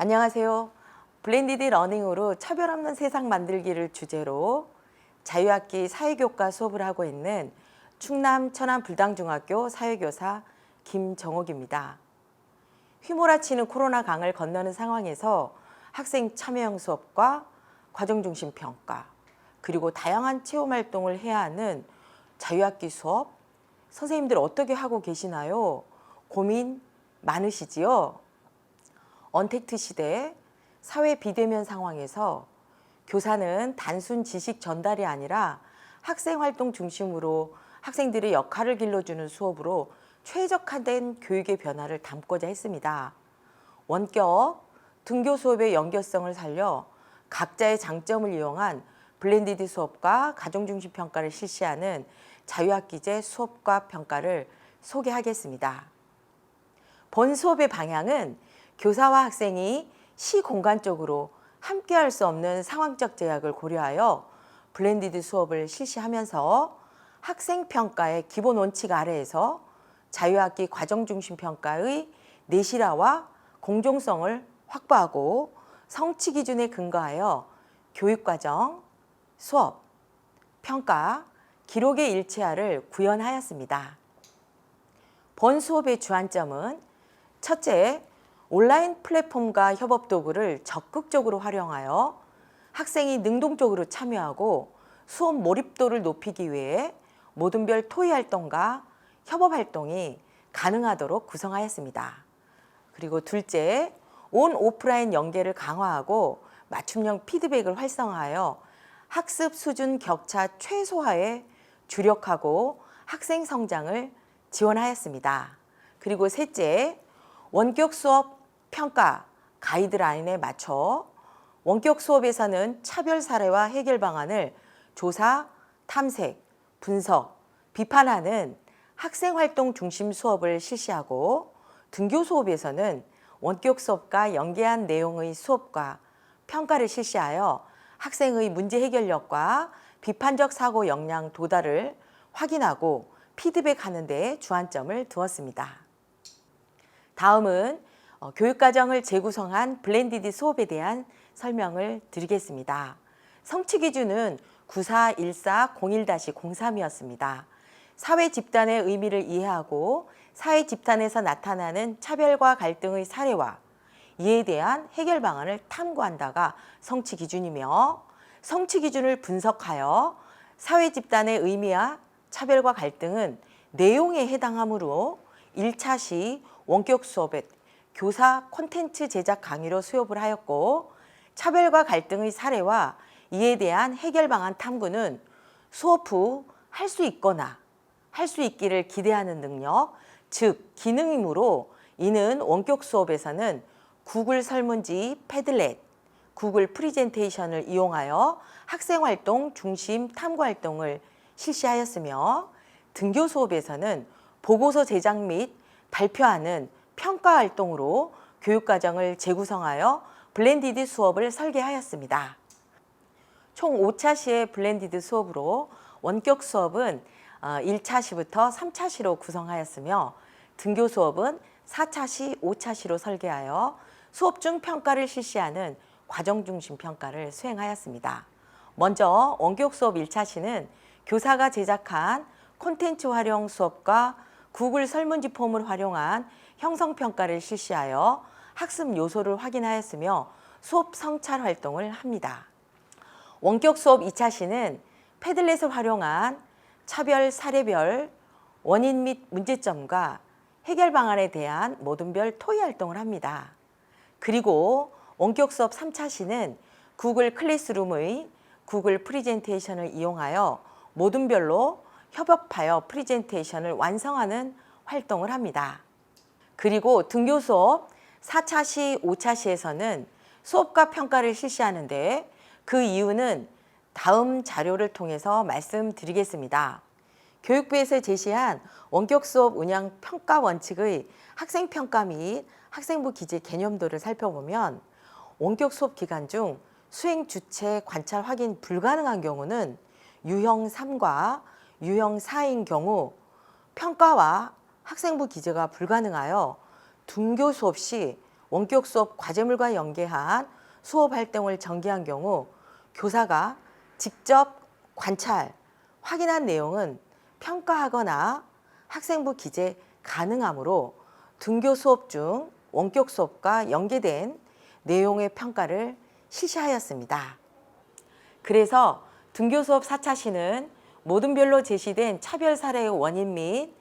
안녕하세요. 블렌디드 러닝으로 차별 없는 세상 만들기를 주제로 자유학기 사회교과 수업을 하고 있는 충남 천안 불당중학교 사회교사 김정옥입니다. 휘몰아치는 코로나 강을 건너는 상황에서 학생 참여형 수업과 과정중심 평가, 그리고 다양한 체험활동을 해야 하는 자유학기 수업, 선생님들 어떻게 하고 계시나요? 고민 많으시지요? 언택트 시대, 사회 비대면 상황에서 교사는 단순 지식 전달이 아니라 학생활동 중심으로 학생들의 역할을 길러주는 수업으로 최적화된 교육의 변화를 담고자 했습니다. 원격, 등교 수업의 연결성을 살려 각자의 장점을 이용한 블렌디드 수업과 가정중심 평가를 실시하는 자유학기제 수업과 평가를 소개하겠습니다. 본 수업의 방향은 교사와 학생이 시공간적으로 함께할 수 없는 상황적 제약을 고려하여 블렌디드 수업을 실시하면서 학생평가의 기본 원칙 아래에서 자유학기 과정중심 평가의 내실화와 공정성을 확보하고 성취 기준에 근거하여 교육과정, 수업, 평가, 기록의 일체화를 구현하였습니다. 본 수업의 주안점은 첫째, 온라인 플랫폼과 협업 도구를 적극적으로 활용하여 학생이 능동적으로 참여하고 수업 몰입도를 높이기 위해 모든별 토의 활동과 협업 활동이 가능하도록 구성하였습니다. 그리고 둘째, 온 오프라인 연계를 강화하고 맞춤형 피드백을 활성화하여 학습 수준 격차 최소화에 주력하고 학생 성장을 지원하였습니다. 그리고 셋째, 원격 수업 평가 가이드라인에 맞춰 원격 수업에서는 차별 사례와 해결 방안을 조사, 탐색, 분석, 비판하는 학생활동 중심 수업을 실시하고 등교 수업에서는 원격 수업과 연계한 내용의 수업과 평가를 실시하여 학생의 문제 해결력과 비판적 사고 역량 도달을 확인하고 피드백하는 데 주안점을 두었습니다. 다음은 교육과정을 재구성한 블렌디드 수업에 대한 설명을 드리겠습니다. 성취 기준은 941401-03이었습니다. 사회 집단의 의미를 이해하고 사회 집단에서 나타나는 차별과 갈등의 사례와 이에 대한 해결 방안을 탐구한다가 성취 기준이며, 성취 기준을 분석하여 사회 집단의 의미와 차별과 갈등은 내용에 해당하므로 1차 시 원격 수업에 교사 콘텐츠 제작 강의로 수업을 하였고, 차별과 갈등의 사례와 이에 대한 해결 방안 탐구는 수업 후 할 수 있거나 할 수 있기를 기대하는 능력, 즉 기능이므로 이는 원격 수업에서는 구글 설문지 패들렛, 구글 프리젠테이션을 이용하여 학생활동 중심 탐구활동을 실시하였으며, 등교 수업에서는 보고서 제작 및 발표하는 평가 활동으로 교육과정을 재구성하여 블렌디드 수업을 설계하였습니다. 총 5차 시의 블렌디드 수업으로 원격 수업은 1차 시부터 3차 시로 구성하였으며, 등교 수업은 4차 시, 5차 시로 설계하여 수업 중 평가를 실시하는 과정 중심 평가를 수행하였습니다. 먼저 원격 수업 1차 시는 교사가 제작한 콘텐츠 활용 수업과 구글 설문지 폼을 활용한 형성평가를 실시하여 학습 요소를 확인하였으며 수업 성찰 활동을 합니다. 원격 수업 2차 시는 패들렛을 활용한 차별 사례별 원인 및 문제점과 해결 방안에 대한 모든별 토의 활동을 합니다. 그리고 원격 수업 3차 시는 구글 클래스룸의 구글 프리젠테이션을 이용하여 모든별로 협업하여 프리젠테이션을 완성하는 활동을 합니다. 그리고 등교 수업 4차 시, 5차 시에서는 수업과 평가를 실시하는데 그 이유는 다음 자료를 통해서 말씀드리겠습니다. 교육부에서 제시한 원격 수업 운영 평가 원칙의 학생평가 및 학생부 기재 개념도를 살펴보면, 원격 수업 기간 중 수행 주체 관찰 확인 불가능한 경우는 유형 3과 유형 4인 경우 평가와 학생부 기재가 불가능하여 등교 수업 시 원격 수업 과제물과 연계한 수업 활동을 전개한 경우 교사가 직접 관찰, 확인한 내용은 평가하거나 학생부 기재 가능하므로 등교 수업 중 원격 수업과 연계된 내용의 평가를 실시하였습니다. 그래서 등교 수업 4차 시는 모둠별로 제시된 차별 사례의 원인 및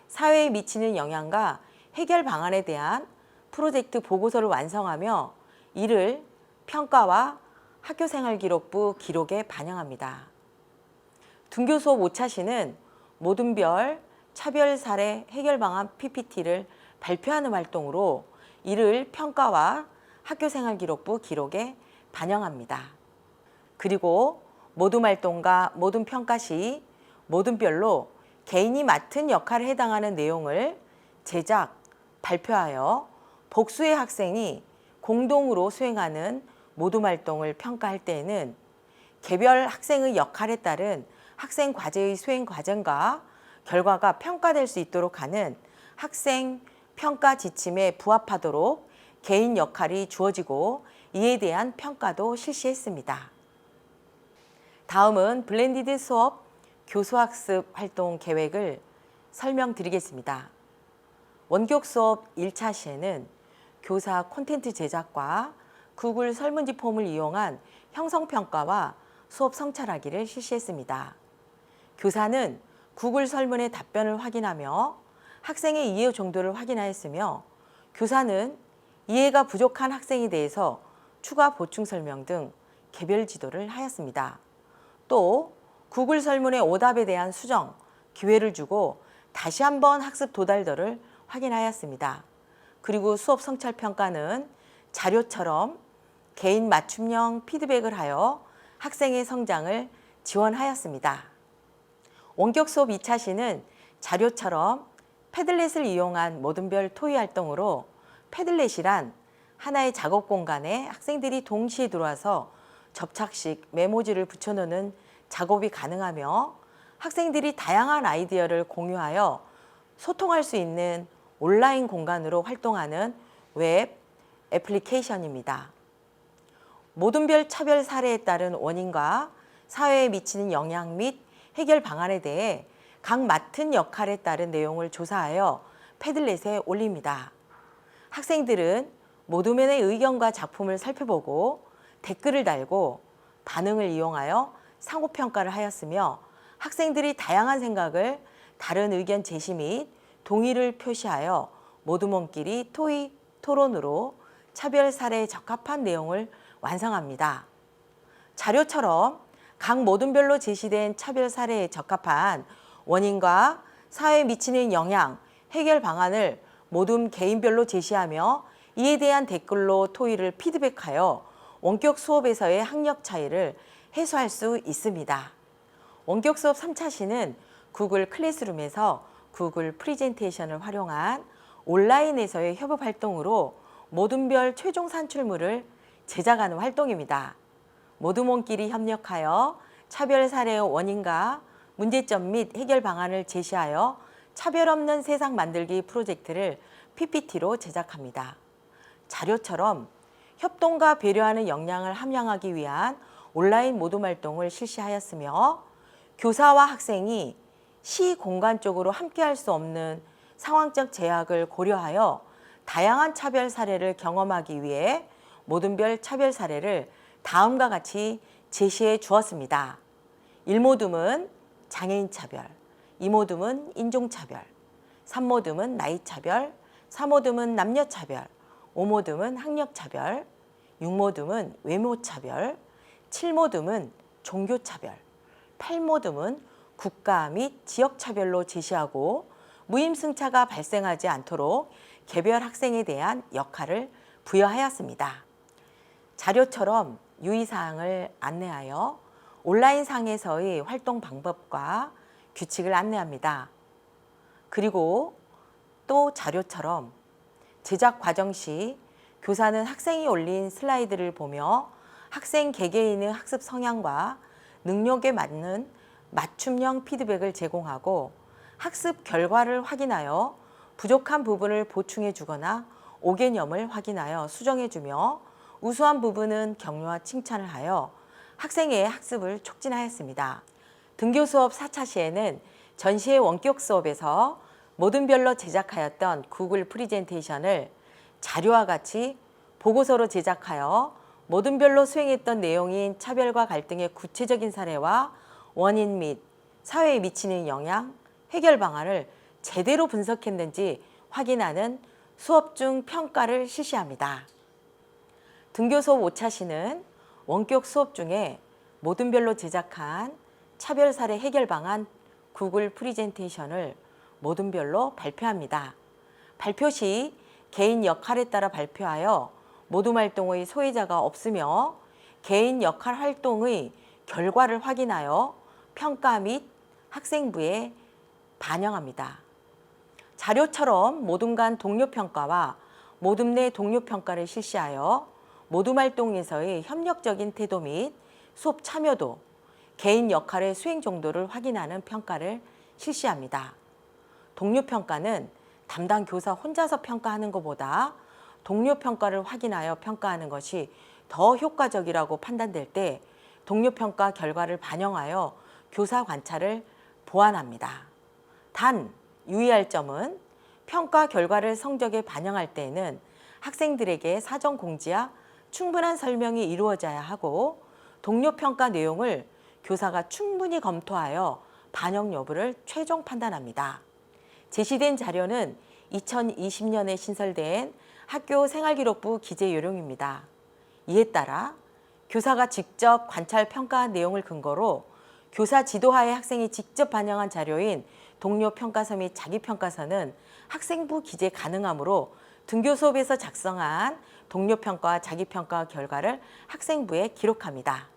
사회에 미치는 영향과 해결 방안에 대한 프로젝트 보고서를 완성하며 이를 평가와 학교생활기록부 기록에 반영합니다. 등교 수업 5차 시는 모둠별 차별 사례 해결 방안 PPT를 발표하는 활동으로 이를 평가와 학교생활기록부 기록에 반영합니다. 그리고 모둠 활동과 모둠 평가 시 모둠별로 개인이 맡은 역할에 해당하는 내용을 제작, 발표하여 복수의 학생이 공동으로 수행하는 모둠 활동을 평가할 때에는 개별 학생의 역할에 따른 학생 과제의 수행 과정과 결과가 평가될 수 있도록 하는 학생 평가 지침에 부합하도록 개인 역할이 주어지고 이에 대한 평가도 실시했습니다. 다음은 블렌디드 수업 교수학습 활동 계획을 설명드리겠습니다. 원격 수업 1차 시에는 교사 콘텐츠 제작과 구글 설문지 폼을 이용한 형성평가와 수업 성찰하기를 실시했습니다. 교사는 구글 설문의 답변을 확인하며 학생의 이해 정도를 확인하였으며 교사는 이해가 부족한 학생에 대해서 추가 보충 설명 등 개별 지도를 하였습니다. 또 구글 설문의 오답에 대한 수정, 기회를 주고 다시 한번 학습 도달도를 확인하였습니다. 그리고 수업 성찰 평가는 자료처럼 개인 맞춤형 피드백을 하여 학생의 성장을 지원하였습니다. 원격 수업 2차 시는 자료처럼 패들렛을 이용한 모둠별 토의 활동으로 패들렛이란 하나의 작업 공간에 학생들이 동시에 들어와서 접착식 메모지를 붙여놓는 작업이 가능하며 학생들이 다양한 아이디어를 공유하여 소통할 수 있는 온라인 공간으로 활동하는 웹 애플리케이션입니다. 모둠별 차별 사례에 따른 원인과 사회에 미치는 영향 및 해결 방안에 대해 각 맡은 역할에 따른 내용을 조사하여 패들렛에 올립니다. 학생들은 모둠의 의견과 작품을 살펴보고 댓글을 달고 반응을 이용하여 상호평가를 하였으며 학생들이 다양한 생각을 다른 의견 제시 및 동의를 표시하여 모둠원끼리 토의, 토론으로 차별 사례에 적합한 내용을 완성합니다. 자료처럼 각 모둠별로 제시된 차별 사례에 적합한 원인과 사회에 미치는 영향, 해결 방안을 모둠 개인별로 제시하며 이에 대한 댓글로 토의를 피드백하여 원격 수업에서의 학력 차이를 해소할 수 있습니다. 원격 수업 3차 시는 구글 클래스룸에서 구글 프리젠테이션을 활용한 온라인에서의 협업 활동으로 모둠별 최종 산출물을 제작하는 활동입니다. 모둠원끼리 협력하여 차별 사례의 원인과 문제점 및 해결 방안을 제시하여 차별 없는 세상 만들기 프로젝트를 PPT로 제작합니다. 자료처럼 협동과 배려하는 역량을 함양하기 위한 온라인 모둠 활동을 실시하였으며 교사와 학생이 시공간적으로 함께할 수 없는 상황적 제약을 고려하여 다양한 차별 사례를 경험하기 위해 모둠별 차별 사례를 다음과 같이 제시해 주었습니다. 1모둠은 장애인 차별, 2모둠은 인종차별, 3모둠은 나이차별, 4모둠은 남녀차별, 5모둠은 학력차별, 6모둠은 외모차별, 7모둠은 종교차별, 8모둠은 국가 및 지역차별로 제시하고 무임승차가 발생하지 않도록 개별 학생에 대한 역할을 부여하였습니다. 자료처럼 유의사항을 안내하여 온라인상에서의 활동 방법과 규칙을 안내합니다. 그리고 또 자료처럼 제작 과정 시 교사는 학생이 올린 슬라이드를 보며 학생 개개인의 학습 성향과 능력에 맞는 맞춤형 피드백을 제공하고 학습 결과를 확인하여 부족한 부분을 보충해 주거나 오개념을 확인하여 수정해주며 우수한 부분은 격려와 칭찬을 하여 학생의 학습을 촉진하였습니다. 등교 수업 4차 시에는 전시회 원격 수업에서 모둠별로 제작하였던 구글 프리젠테이션을 자료와 같이 보고서로 제작하여 모둠별로 수행했던 내용인 차별과 갈등의 구체적인 사례와 원인 및 사회에 미치는 영향, 해결 방안을 제대로 분석했는지 확인하는 수업 중 평가를 실시합니다. 등교 수업 5차 시는 원격 수업 중에 모둠별로 제작한 차별 사례 해결 방안 구글 프리젠테이션을 모둠별로 발표합니다. 발표 시 개인 역할에 따라 발표하여 모둠 활동의 소외자가 없으며 개인 역할 활동의 결과를 확인하여 평가 및 학생부에 반영합니다. 자료처럼 모둠 간 동료 평가와 모둠 내 동료 평가를 실시하여 모둠 활동에서의 협력적인 태도 및 수업 참여도, 개인 역할의 수행 정도를 확인하는 평가를 실시합니다. 동료 평가는 담당 교사 혼자서 평가하는 것보다 동료 평가를 확인하여 평가하는 것이 더 효과적이라고 판단될 때 동료 평가 결과를 반영하여 교사 관찰을 보완합니다. 단, 유의할 점은 평가 결과를 성적에 반영할 때에는 학생들에게 사전 공지와 충분한 설명이 이루어져야 하고 동료 평가 내용을 교사가 충분히 검토하여 반영 여부를 최종 판단합니다. 제시된 자료는 2020년에 신설된 학교 생활기록부 기재 요령입니다. 이에 따라 교사가 직접 관찰 평가한 내용을 근거로 교사 지도하에 학생이 직접 반영한 자료인 동료 평가서 및 자기평가서는 학생부 기재 가능하므로 등교 수업에서 작성한 동료 평가와 자기평가 결과를 학생부에 기록합니다.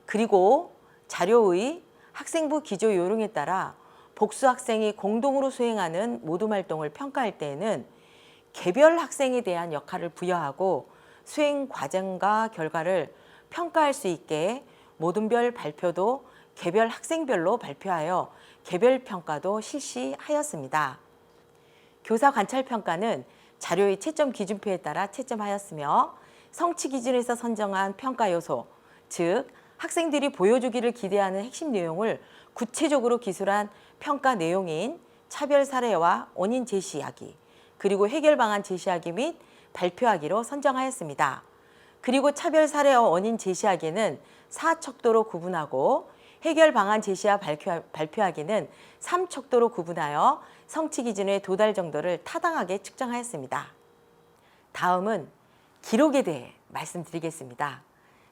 그리고 자료의 학생부 기조 요령에 따라 복수 학생이 공동으로 수행하는 모둠 활동을 평가할 때에는 개별 학생에 대한 역할을 부여하고 수행 과정과 결과를 평가할 수 있게 모둠별 발표도 개별 학생별로 발표하여 개별 평가도 실시하였습니다. 교사 관찰 평가는 자료의 채점 기준표에 따라 채점하였으며 성취 기준에서 선정한 평가 요소, 즉 학생들이 보여주기를 기대하는 핵심 내용을 구체적으로 기술한 평가 내용인 차별 사례와 원인 제시하기, 그리고 해결 방안 제시하기 및 발표하기로 선정하였습니다. 그리고 차별 사례와 원인 제시하기는 4척도로 구분하고 해결 방안 제시와 발표하기는 3척도로 구분하여 성취 기준의 도달 정도를 타당하게 측정하였습니다. 다음은 기록에 대해 말씀드리겠습니다.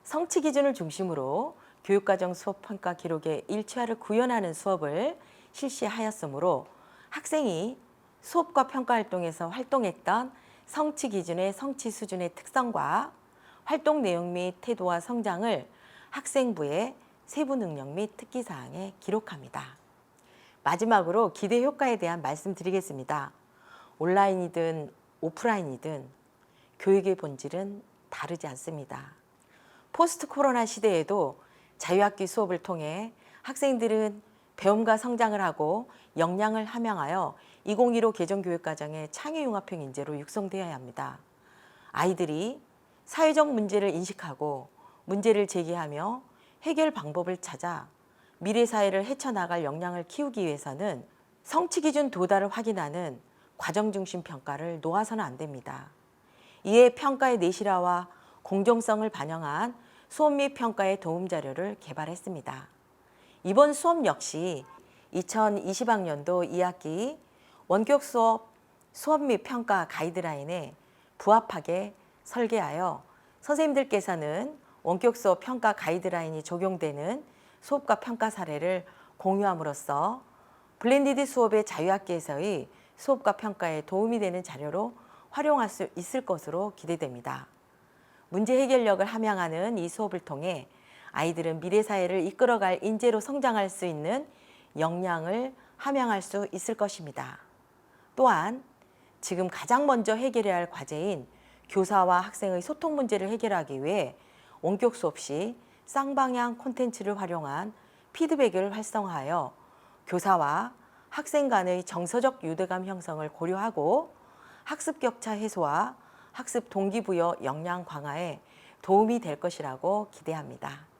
성취 기준을 중심으로 교육과정 수업 평가 기록의 일치화를 구현하는 수업을 실시하였으므로 학생이 수업과 평가 활동에서 활동했던 성취 기준의 성취 수준의 특성과 활동 내용 및 태도와 성장을 학생부의 세부 능력 및 특기사항에 기록합니다. 마지막으로 기대 효과에 대한 말씀드리겠습니다. 온라인이든 오프라인이든 교육의 본질은 다르지 않습니다. 포스트 코로나 시대에도 자유학기 수업을 통해 학생들은 배움과 성장을 하고 역량을 함양하여 2015 개정교육과정의 창의융합형 인재로 육성되어야 합니다. 아이들이 사회적 문제를 인식하고 문제를 제기하며 해결 방법을 찾아 미래 사회를 헤쳐나갈 역량을 키우기 위해서는 성취 기준 도달을 확인하는 과정 중심 평가를 놓아서는 안 됩니다. 이에 평가의 내실화와 공정성을 반영한 수업 및 평가의 도움 자료를 개발했습니다. 이번 수업 역시 2020학년도 2학기 원격 수업 및 평가 가이드라인에 부합하게 설계하여 선생님들께서는 원격 수업 평가 가이드라인이 적용되는 수업과 평가 사례를 공유함으로써 블렌디드 수업의 자유학기에서의 수업과 평가에 도움이 되는 자료로 활용할 수 있을 것으로 기대됩니다. 문제 해결력을 함양하는 이 수업을 통해 아이들은 미래 사회를 이끌어갈 인재로 성장할 수 있는 역량을 함양할 수 있을 것입니다. 또한 지금 가장 먼저 해결해야 할 과제인 교사와 학생의 소통 문제를 해결하기 위해 원격 수업 시 쌍방향 콘텐츠를 활용한 피드백을 활성화하여 교사와 학생 간의 정서적 유대감 형성을 고려하고 학습 격차 해소와 학습 동기부여 역량 강화에 도움이 될 것이라고 기대합니다.